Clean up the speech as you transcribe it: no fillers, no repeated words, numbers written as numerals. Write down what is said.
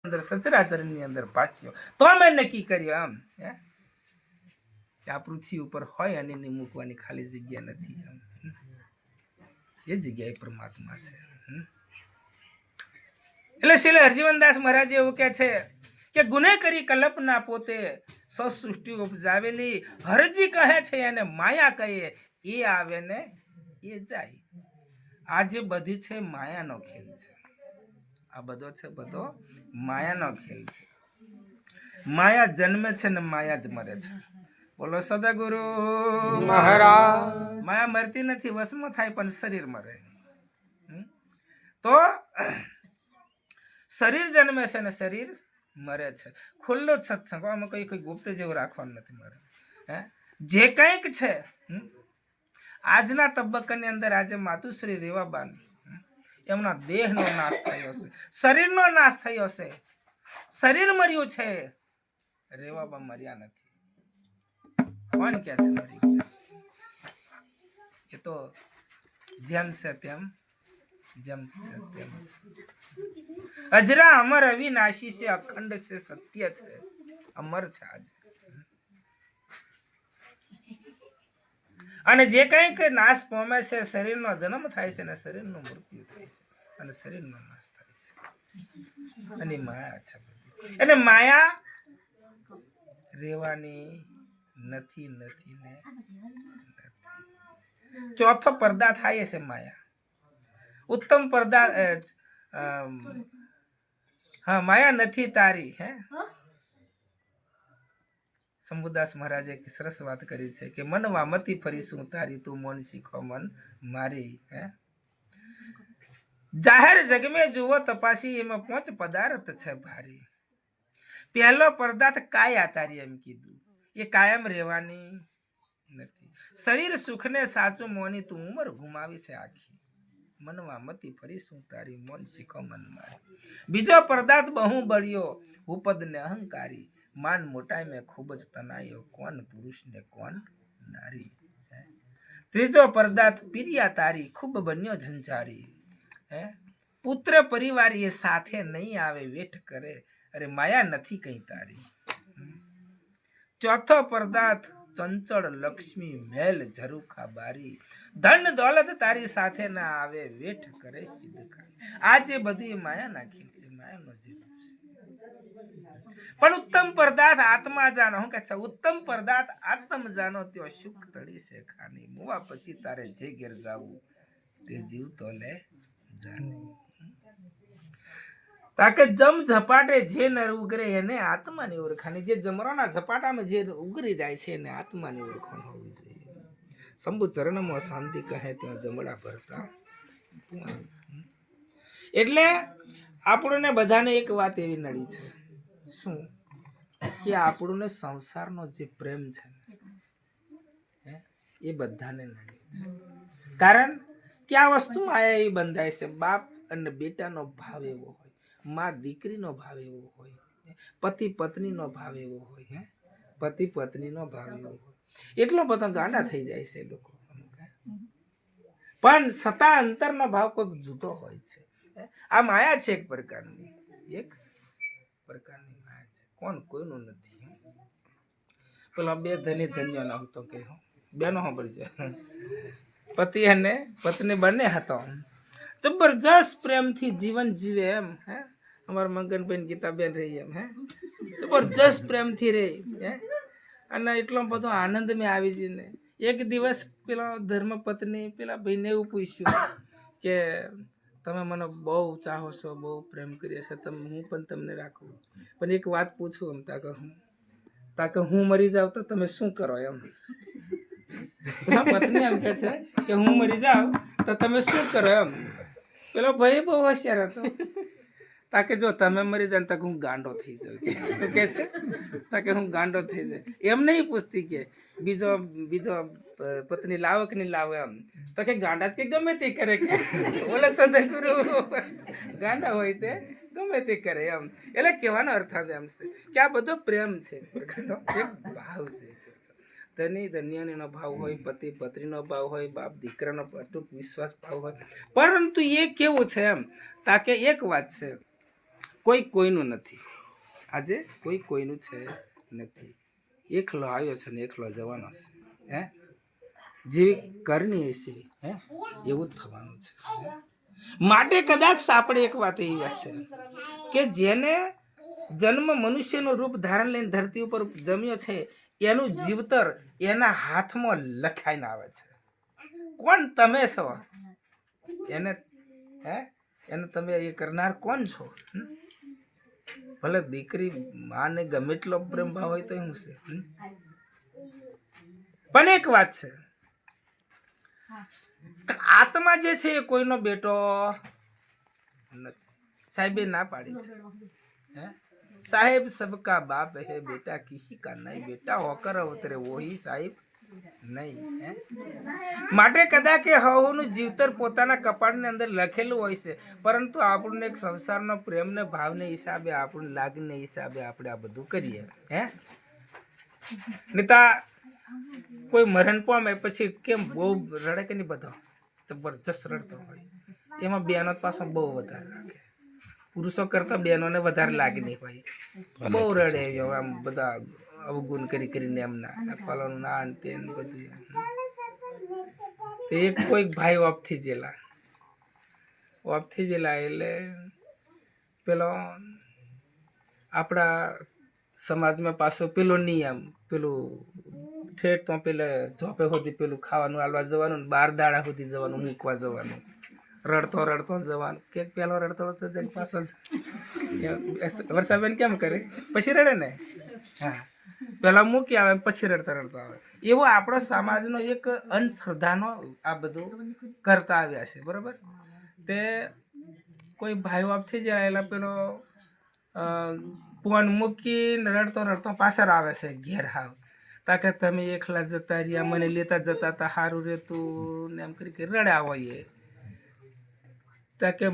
અંદર સચરાચરની અંદર ભાષ્યો તો મેં નક્કી કર્યું આમ કે આ પૃથ્વી ઉપર હોય અને એને મૂકવાની ખાલી જગ્યા નથી આમ એ જગ્યાએ પરમાત્મા છે એટલે શ્રી હરજીવનદાસ મહારાજ એવું કહે છે કે ગુને કરી કલ્પના પોતે સૃષ્ટિ ઉપજાવેલી હરજી કહે છે એને માયા કહે એ આવે ને એ જાય આ જે બધી છે માયાનો ખેલ છે આ બધો છે બધો માયાનો ખેલ છે માયા જન્મે છે ને માયા જ મરે છે બોલો સદગુરુ મહારાજ માયા મરતી નથી વશમાં થાય પણ શરીર મરે તો શરીર જન્મે છે ને શરીર મરે છે ખુલ્લો જ સત્સંગ આમાં કઈ ગુપ્ત જેવું રાખવાનું નથી મારે જે કંઈક છે આજના તબક્કાની અંદર આજે માતુશ્રી રેવાબાન એમના દેહનો નાશ થયો છે શરીરનો નાશ થયો છે શરીર મર્યું છે રેવાબા મર્યા નથી કોણ કે છે મરી ગયા એ તો જેમ છે તેમ જેમ છે તેમ છે અજરા અમર અવિનાશી છે અખંડ છે સત્ય છે અમર છે આજે અને જે કંઈક નાશ પામે છે શરીરનો જન્મ થાય છે ને શરીરનું મૃત્યુ થાય છે અને શરીરનો નાશ થાય છે અને માયા છે એટલે માયા રેવાની નથી નથી ને નથી ચોથો પડદા થાય છે માયા ઉત્તમ પડદા હા માયા નથી તારી શંભુદાસ મહારાજે સરસ વાત કરી છે કે મન વામતી ફરીશું તારી તું મન શીખો મન મારી જાહેર જગ મેં જુઓ તપાસી એમાં 5 પદાર્થ છે ભારી પહેલો પદાર્થ કાયા તારી એમ કીધું એ કાયમ રહેવાની નથી શરીર સુખને સાચું મોની તું ઉંમર ગુમાવી છે આખી મનવા મતી ફરીશું તારી મન શીખો મન મારી બીજો પદાર્થ બહુ બળ્યો ઉપદ ને અહંકારી માન મોટાઈ મેં ખૂબ જ તનાયો કોણ પુરુષ ને કોણ નારી ત્રીજો પદાર્થ પિરિયા તારી ખૂબ બન્યો ઝંઝારી પુત્ર પરિવાર એ સાથે નહીં આવે વેઠ કરે અરે માયા નથી કઈ તારી ચોથો પદાર્થ ચંચળ લક્ષ્મી મેલ ઝરૂખા બારી ધન દોલત તારી સાથે ના આવે વેઠ કરે સિદ્ધ આ જે બધી માયા નાખી છે માયાનો જે પણ ઉત્તમ પદાર્થ આત્મા જાનો હું કે છે ઉત્તમ પદાર્થ આત્મ જાનો ત્યો સુખ તળી છે ખાની મુવા પછી તારે જે ઘેર જાવું તે જીવ તો લે જાને તાકે જમ ઝપાટે જે નર ઉગરે એને આત્માની ઓળખાણી જે જમરાના ઝપાટામાં જે ઉગરી જાય છે એને આત્માની ઓળખાણ હોવી જોઈએ શંભુ ચરણમાં શાંતિ કહે ત્યાં જમડા ભરતા એટલે આપણને બધાને એક વાત એવી નડી છે શું કે આપણને સંસારનો જે પ્રેમ છે એ બધાને નડી છે કારણ કે આ વસ્તુ આયા એ બંધાય છે બાપ અને બેટાનો ભાવ એવો હોય માં દીકરીનો ભાવ એવો હોય પતિ પત્નીનો ભાવ એવો હોય પતિ પત્નીનો ભાવ એવો હોય એટલો બધો ગાંડા થઈ જાય છે લોકો પણ સતા અંતરનો ભાવ કોઈક જુદો હોય છે આ માયા છે એક પ્રકારની માયા છે કોણ કોઈનું નથી પેલા બે ધની ધન્યો ના હતો કે બેનો સાંભળી જાય પતિ અને પત્ની બંને હતા જબરજસ્ત પ્રેમથી જીવન જીવે એમ અમારા મંગનબેન ગીતાબેન રહી એમ જબરજસ્ત પ્રેમથી રહે અને એટલો બધો આનંદ મેં આવી જઈને એક દિવસ પેલા ધર્મ પત્ની પેલા ભાઈને એવું પૂછ્યું કે તમે મને બહુ ચાહો છો બહુ પ્રેમ કરીએ છે હું પણ તમને રાખું પણ એક વાત પૂછું એમ તાકે હું મરી જાઉં તો તમે શું કરો એમ પત્ની એમ કે છે કે હું મરી જાઉં તો તમે શું કરો એમ પેલો ભાઈ બહુ હોશિયાર હતો તાકે જો તમે મરી જાય તક હું ગાંડો થઈ જાઉં તો કે છે તાકે હું ગાંડો થઈ જાય એમ નહીં પૂછતી કે બીજો પત્ની લાવો કે નહીં લાવો એમ તો કે ગાંડા કે ગમે તે કરે કે બોલે સદગુરુ ગાંડા હોય તે ગમે તે કરે એમ એટલે કહેવાનો અર્થ એમ છે કે આ બધો પ્રેમ છે એક ભાવ છે ધની ધન્યનો ભાવ હોય પતિ પત્નીનો ભાવ હોય બાપ દીકરાનો અટૂટ વિશ્વાસ ભાવ હોય પરંતુ એ કેવું છે એમ તાકે એક વાત છે કોઈ કોઈનું નથી. આજે કોઈ કોઈનું છે નથી. એકલો આવ્યો છે ને એકલો જવાનો છે. હે જેવી કરણી હશે હે એવું જ થવાનું છે. માટે કદાચ આપણે એક વાત એવી વાત છે કે જેને જન્મ મનુષ્યનું રૂપ ધારણ લઈને ધરતી ઉપર જમ્યો છે એનું જીવતર એના હાથમાં લખાઈને આવે છે. કોણ તમે છો એને હે એને તમે એ કરનાર કોણ છો? ભલે દીકરી માને ગમે એટલો પ્રેમ ભાવ હોય તો શું છે? પણ એક વાત છે, આત્મા જે છે એ કોઈનો બેટો નથી. સાહેબે ના પાડી છે. હે સાહેબ સબકા બાપ હે બેટા કિસી કા નહીં. બેટા હોકર અવતરે વોહી સાહેબ નહીં. હે માટે કદાચ કે હવનું જીવતર પોતાના કપાળની અંદર લખેલું હોય છે, પરંતુ આપણને એક સંસારનો પ્રેમને ભાવને હિસાબે આપણને લાગીને હિસાબે આપણે આ બધું કરીએ. હે નેતા કોઈ મરણ પામે પછી કેમ બહુ રડે કે નહીં? બધો જબરજસ્ત રડતો હોય. એમાં બહેનો પાછો બહુ વધારે લાગે. પુરુષો કરતા બહેનોને વધારે લાગે નહીં ભાઈ. બહુ રડે આમ બધા અવગુણ કરીને એમના ફલાનું ના તે બધું. એક કોઈક ભાઈ ઓફથી જેલા એટલે પેલો આપણા સમાજમાં પાછો પેલો નિયમ પેલું ઠેઠ તો પેલે ઝોપે સુધી પેલું ખાવાનું આલવા જવાનું, 12 દાડા સુધી જવાનું, મૂકવા જવાનું, રડતો જવાનું. કે પેલો રડતો જઈને પાછો વર્ષાબેન કેમ કરે પછી રડે ને? હા પેલા મૂકી આવે પછી રડતો આવે. એવો આપણો સમાજનો એક અંધશ્રદ્ધાનો આ બધું કરતા આવ્યા છે. બરોબર? તે કોઈ ભાઈ બાપથી જાય એટલે પેલો ફોન મૂકીને રડતો પાછળ આવે છે ઘેર. હાવ તાકે તમે એકલા જતા રહ્યા, મને લેતા જતા હતા સારું રહેતું ને એમ કરી રડ્યા હોય. તાકે